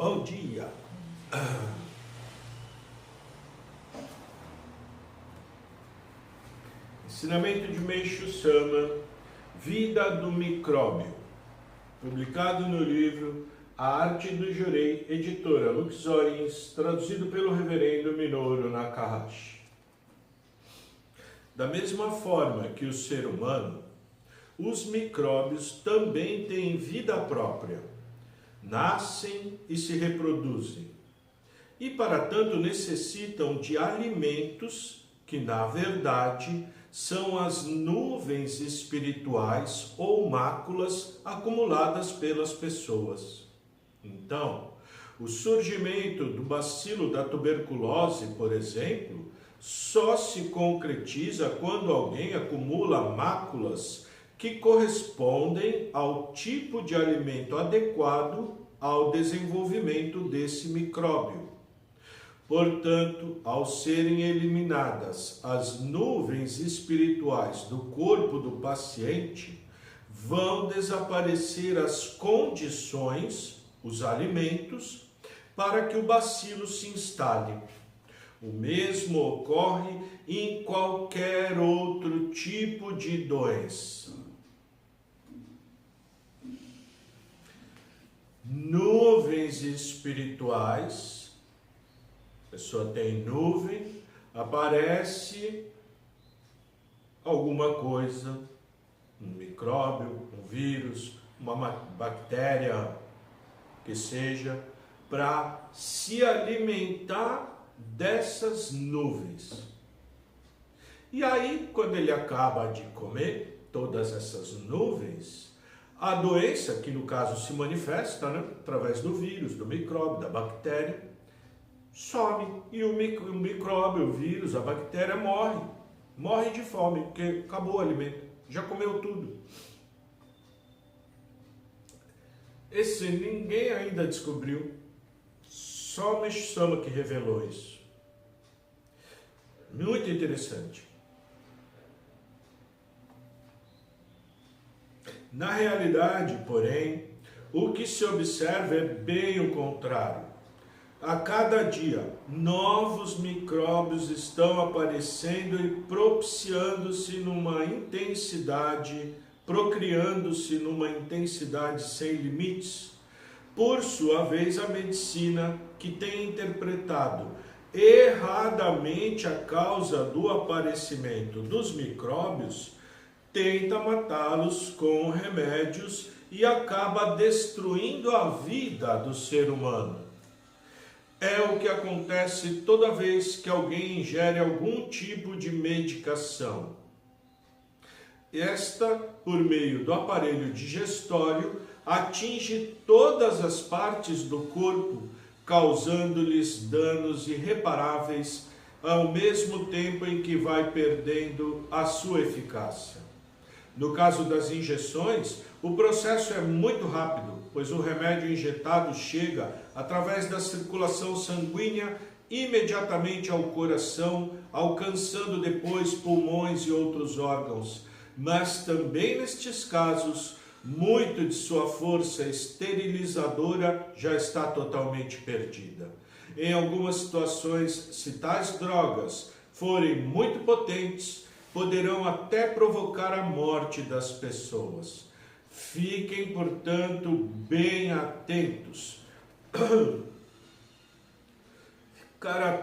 Bom dia. Ensinamento de Meishu Sama, Vida do Micróbio, publicado no livro A Arte do Jurei, editora Luxorians, traduzido pelo reverendo Minoru Nakahashi. Da mesma forma que o ser humano, os micróbios também têm vida própria, nascem e se reproduzem, e para tanto necessitam de alimentos que, na verdade, são as nuvens espirituais ou máculas acumuladas pelas pessoas. Então, o surgimento do bacilo da tuberculose, por exemplo, só se concretiza quando alguém acumula máculas que correspondem ao tipo de alimento adequado ao desenvolvimento desse micróbio. Portanto, ao serem eliminadas as nuvens espirituais do corpo do paciente, vão desaparecer as condições, os alimentos, para que o bacilo se instale. O mesmo ocorre em qualquer outro tipo de doença. Nuvens espirituais. A pessoa tem nuvem, aparece alguma coisa, um micróbio, um vírus, uma bactéria, que seja, para se alimentar dessas nuvens. E aí, quando ele acaba de comer todas essas nuvens, a doença, que no caso se manifesta, através do vírus, do micróbio, da bactéria, some, e o micróbio, o vírus, a bactéria morre de fome, porque acabou o alimento, já comeu tudo. Esse ninguém ainda descobriu, só o Meishu Sama que revelou isso. Muito interessante. Na realidade, porém, o que se observa é bem o contrário. A cada dia, novos micróbios estão aparecendo e propiciando-se numa intensidade, procriando-se numa intensidade sem limites. Por sua vez, a medicina, que tem interpretado erradamente a causa do aparecimento dos micróbios, tenta matá-los com remédios e acaba destruindo a vida do ser humano. É o que acontece toda vez que alguém ingere algum tipo de medicação. Esta, por meio do aparelho digestório, atinge todas as partes do corpo, causando-lhes danos irreparáveis, ao mesmo tempo em que vai perdendo a sua eficácia. No caso das injeções, o processo é muito rápido, pois o remédio injetado chega através da circulação sanguínea imediatamente ao coração, alcançando depois pulmões e outros órgãos. Mas também nestes casos, muito de sua força esterilizadora já está totalmente perdida. Em algumas situações, se tais drogas forem muito potentes, poderão até provocar a morte das pessoas. Fiquem, portanto, bem atentos. Ficar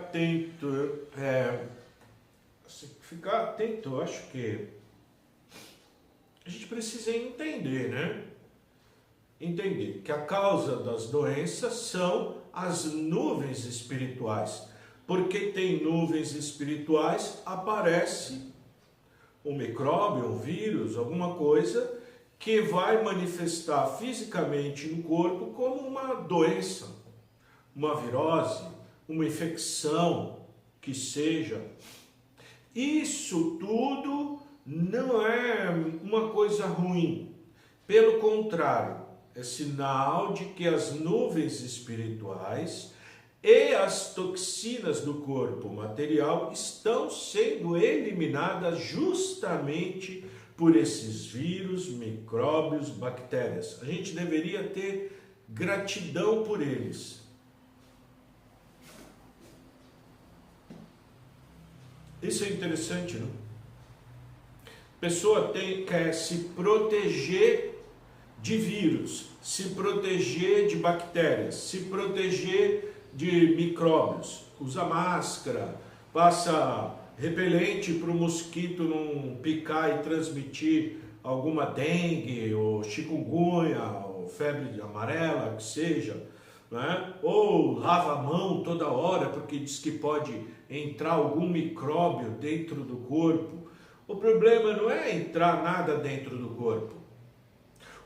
atento, eu acho que a gente precisa entender, Entender que a causa das doenças são as nuvens espirituais. Porque tem nuvens espirituais, aparece um micróbio, um vírus, alguma coisa que vai manifestar fisicamente no corpo como uma doença, uma virose, uma infecção, que seja. Isso tudo não é uma coisa ruim. Pelo contrário, é sinal de que as nuvens espirituais e as toxinas do corpo material estão sendo eliminadas justamente por esses vírus, micróbios, bactérias. A gente deveria ter gratidão por eles, Isso é interessante, não? A pessoa quer se proteger de vírus, se proteger de bactérias, se proteger de micróbios. Usa máscara, passa repelente para o mosquito não picar e transmitir alguma dengue, ou chikungunya, ou febre amarela, que seja, né? Ou lava a mão toda hora, porque diz que pode entrar algum micróbio dentro do corpo. O problema não é entrar nada dentro do corpo.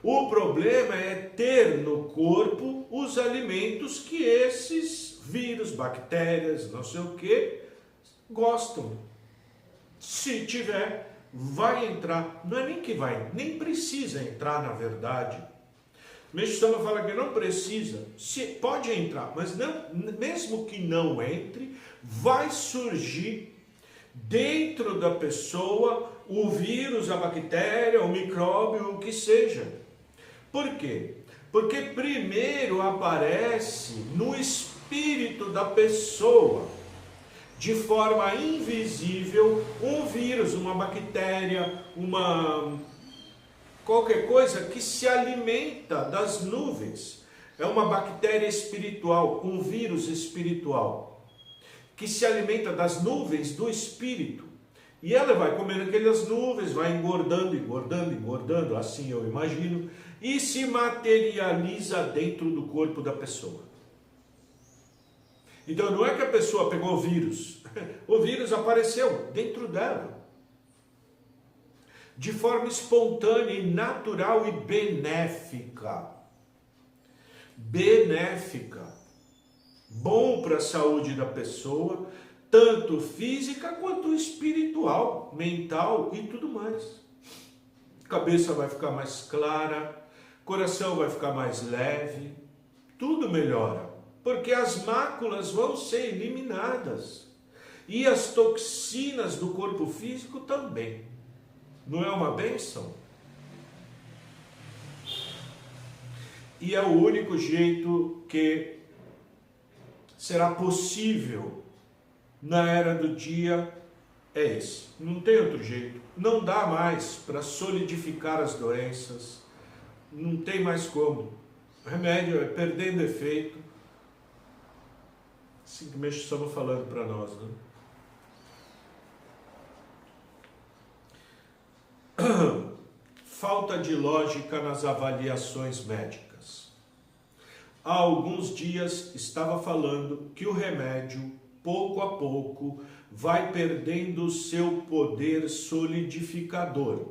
O problema é ter no corpo os alimentos que esses vírus, bactérias, não sei o que, gostam. Se tiver, vai entrar. Não é nem que vai, nem precisa entrar, na verdade. O Meixo Sama fala que não precisa, pode entrar, mas não, mesmo que não entre, vai surgir dentro da pessoa o vírus, a bactéria, o micróbio, o que seja. Por quê? Porque primeiro aparece no espírito da pessoa, de forma invisível, um vírus, uma bactéria, qualquer coisa que se alimenta das nuvens. É uma bactéria espiritual, um vírus espiritual, que se alimenta das nuvens do espírito. E ela vai comendo aquelas nuvens, vai engordando, engordando, engordando, assim eu imagino, e se materializa dentro do corpo da pessoa. Então não é que a pessoa pegou o vírus apareceu dentro dela, de forma espontânea e natural e benéfica. Benéfica. Bom para a saúde da pessoa, tanto física quanto espiritual, mental e tudo mais. Cabeça vai ficar mais clara, coração vai ficar mais leve, tudo melhora, porque as máculas vão ser eliminadas e as toxinas do corpo físico também. Não é uma bênção? E é o único jeito que será possível na era do dia, é esse. Não tem outro jeito. Não dá mais para solidificar as doenças. Não tem mais como. O remédio é perdendo efeito. Assim que Meixo Sama falando para nós, né? Falta de lógica nas avaliações médicas. Há alguns dias estava falando que o remédio, pouco a pouco, vai perdendo o seu poder solidificador.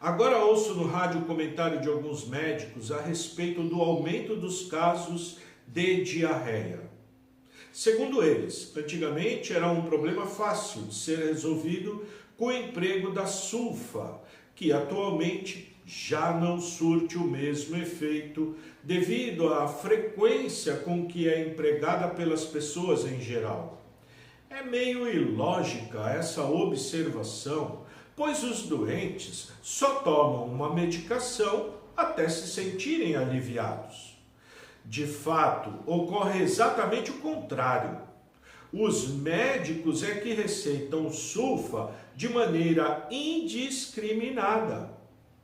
Agora ouço no rádio o comentário de alguns médicos a respeito do aumento dos casos de diarreia. Segundo eles, antigamente era um problema fácil de ser resolvido com o emprego da sulfa, que atualmente já não surte o mesmo efeito devido à frequência com que é empregada pelas pessoas em geral. É meio ilógica essa observação, pois os doentes só tomam uma medicação até se sentirem aliviados. De fato, ocorre exatamente o contrário. Os médicos é que receitam sulfa de maneira indiscriminada.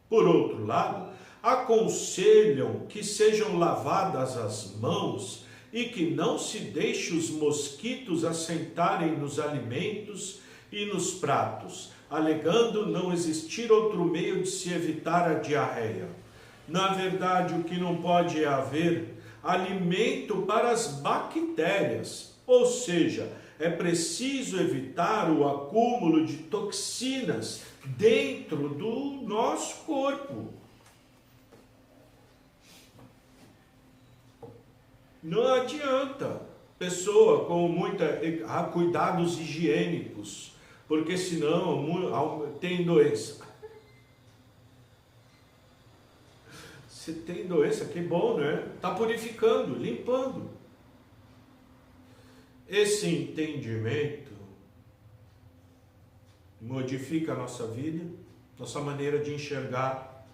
Por outro lado, aconselham que sejam lavadas as mãos e que não se deixe os mosquitos assentarem nos alimentos e nos pratos, alegando não existir outro meio de se evitar a diarreia. Na verdade, o que não pode haver alimento para as bactérias, ou seja, é preciso evitar o acúmulo de toxinas dentro do nosso corpo. Não adianta pessoa com cuidados higiênicos, porque senão tem doença. Se tem doença, que bom, né? Está purificando, limpando. Esse entendimento modifica a nossa vida, nossa maneira de enxergar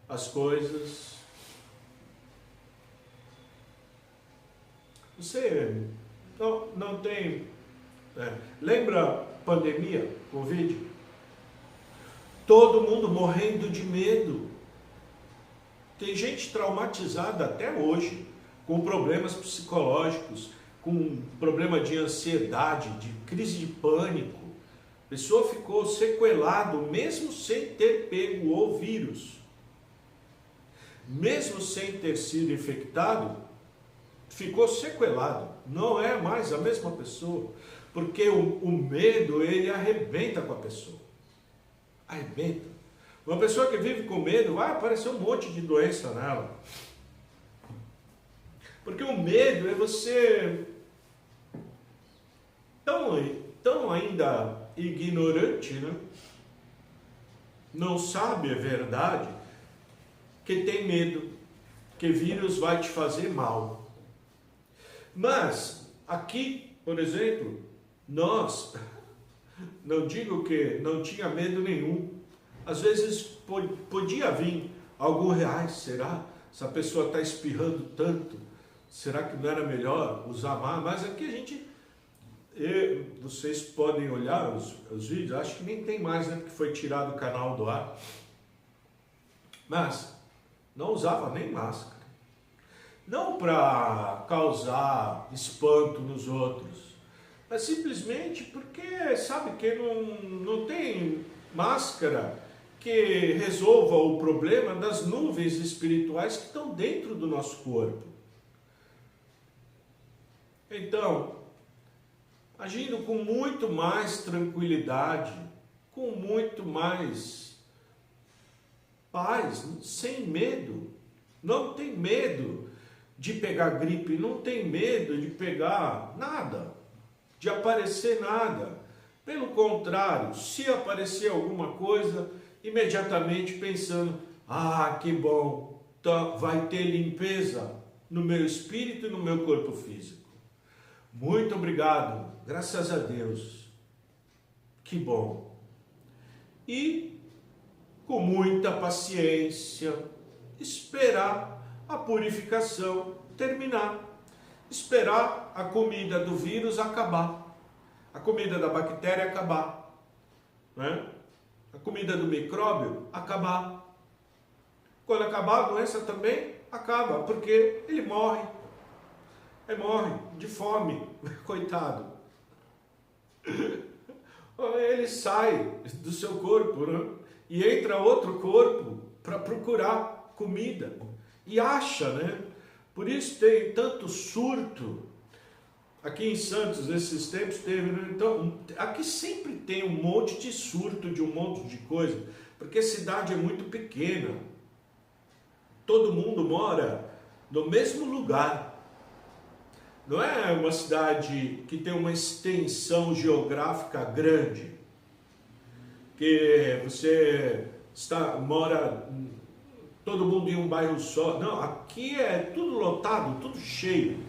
as coisas. Você não tem... Lembra pandemia, Covid. Todo mundo morrendo de medo. Tem gente traumatizada até hoje, com problemas psicológicos, com problema de ansiedade, de crise de pânico. A pessoa ficou sequelado, mesmo sem ter pego o vírus. Mesmo sem ter sido infectado, ficou sequelado. Não é mais a mesma pessoa. Porque o medo, ele arrebenta com a pessoa. Arrebenta. Uma pessoa que vive com medo, vai aparecer um monte de doença nela. Porque o medo é você tão ainda ignorante, né? Não sabe a verdade, que tem medo, que vírus vai te fazer mal. Mas, aqui, por exemplo, nós, não digo que não tinha medo nenhum. Às vezes podia vir algum reais, será? Essa pessoa está espirrando tanto, será que não era melhor usar mais? Mas aqui a gente, vocês podem olhar os vídeos, acho que nem tem mais, né? Porque foi tirado o canal do ar. Mas não usava nem máscara. Não para causar espanto nos outros, mas simplesmente porque sabe que não tem máscara que resolva o problema das nuvens espirituais que estão dentro do nosso corpo. Então, agindo com muito mais tranquilidade, com muito mais paz, sem medo, não tem medo de pegar gripe, não tem medo de pegar nada, de aparecer nada. Pelo contrário, se aparecer alguma coisa, imediatamente pensando, que bom, então vai ter limpeza no meu espírito e no meu corpo físico. Muito obrigado, graças a Deus, que bom. E com muita paciência, esperar a purificação terminar, esperar a comida do vírus acabar, a comida da bactéria acabar, né? A comida do micróbio acabar. Quando acabar a doença também acaba, porque ele morre. Morre de fome, coitado. Ele sai do seu corpo, né? E entra outro corpo para procurar comida. E acha, né? Por isso tem tanto surto. Aqui em Santos, nesses tempos, teve, né? Então, aqui sempre tem um monte de surto de um monte de coisa, porque a cidade é muito pequena. Todo mundo mora no mesmo lugar. Não é uma cidade que tem uma extensão geográfica grande, que você mora todo mundo em um bairro só. Não, aqui é tudo lotado, tudo cheio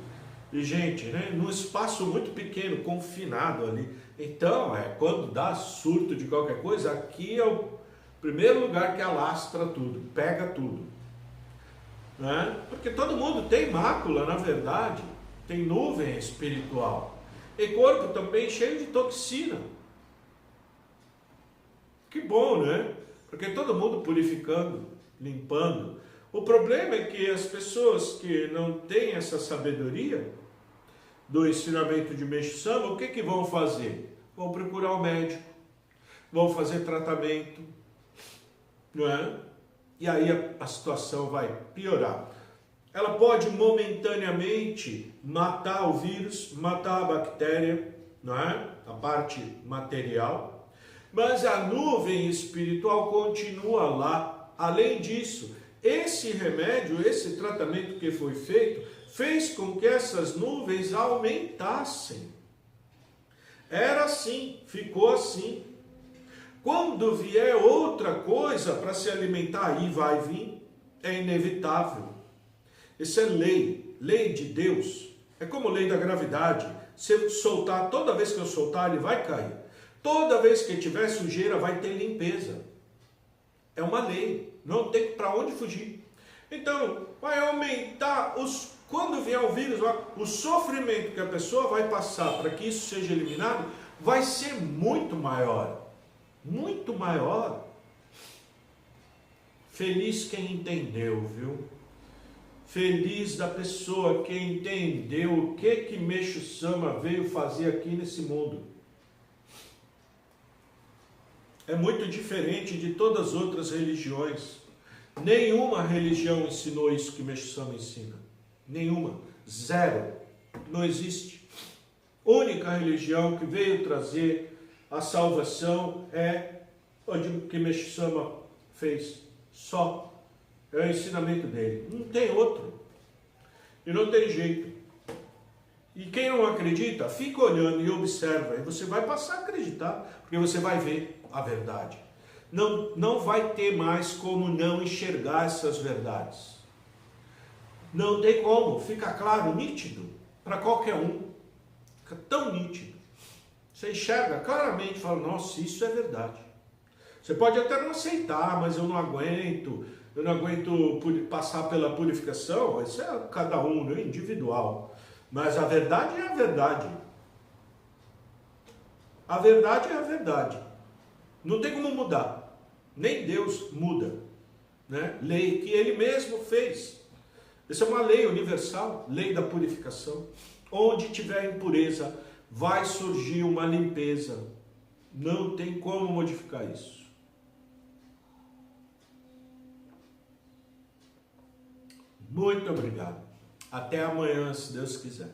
de gente, né? Num espaço muito pequeno, confinado ali. Então, quando dá surto de qualquer coisa, aqui é o primeiro lugar que alastra tudo, pega tudo, né? Porque todo mundo tem mácula, na verdade, tem nuvem espiritual. E corpo também cheio de toxina. Que bom, né? Porque todo mundo purificando, limpando. O problema é que as pessoas que não têm essa sabedoria do ensinamento de Meixo Sama, o que vão fazer? Vão procurar o médico, vão fazer tratamento, não é? E aí a situação vai piorar. Ela pode momentaneamente matar o vírus, matar a bactéria, não é? A parte material, mas a nuvem espiritual continua lá. Além disso, esse remédio, esse tratamento que foi feito, fez com que essas nuvens aumentassem. Era assim, ficou assim. Quando vier outra coisa para se alimentar, aí vai vir, é inevitável. Isso é lei de Deus. É como lei da gravidade. Se eu soltar, toda vez que eu soltar, ele vai cair. Toda vez que tiver sujeira, vai ter limpeza. É uma lei, não tem para onde fugir. Então, vai aumentar quando vier o vírus, o sofrimento que a pessoa vai passar para que isso seja eliminado, vai ser muito maior. Muito maior. Feliz quem entendeu, viu? Feliz da pessoa que entendeu o que Meixo Sama veio fazer aqui nesse mundo. É muito diferente de todas as outras religiões. Nenhuma religião ensinou isso que Meixo Sama ensina. Nenhuma. Zero. Não existe. A única religião que veio trazer a salvação é o que Meixo Sama fez. Só. É o ensinamento dele. Não tem outro. E não tem jeito. E quem não acredita, fica olhando e observa. E você vai passar a acreditar, porque você vai ver a verdade. Não vai ter mais como não enxergar essas verdades. Não tem como. Fica claro, nítido, para qualquer um. Fica tão nítido. Você enxerga claramente e fala, nossa, isso é verdade. Você pode até não aceitar, mas eu não aguento passar pela purificação. Isso é cada um, né? Individual. Mas a verdade é a verdade. A verdade é a verdade. Não tem como mudar. Nem Deus muda. Né? Lei que Ele mesmo fez. Essa é uma lei universal, lei da purificação. Onde tiver impureza, vai surgir uma limpeza. Não tem como modificar isso. Muito obrigado. Até amanhã, se Deus quiser.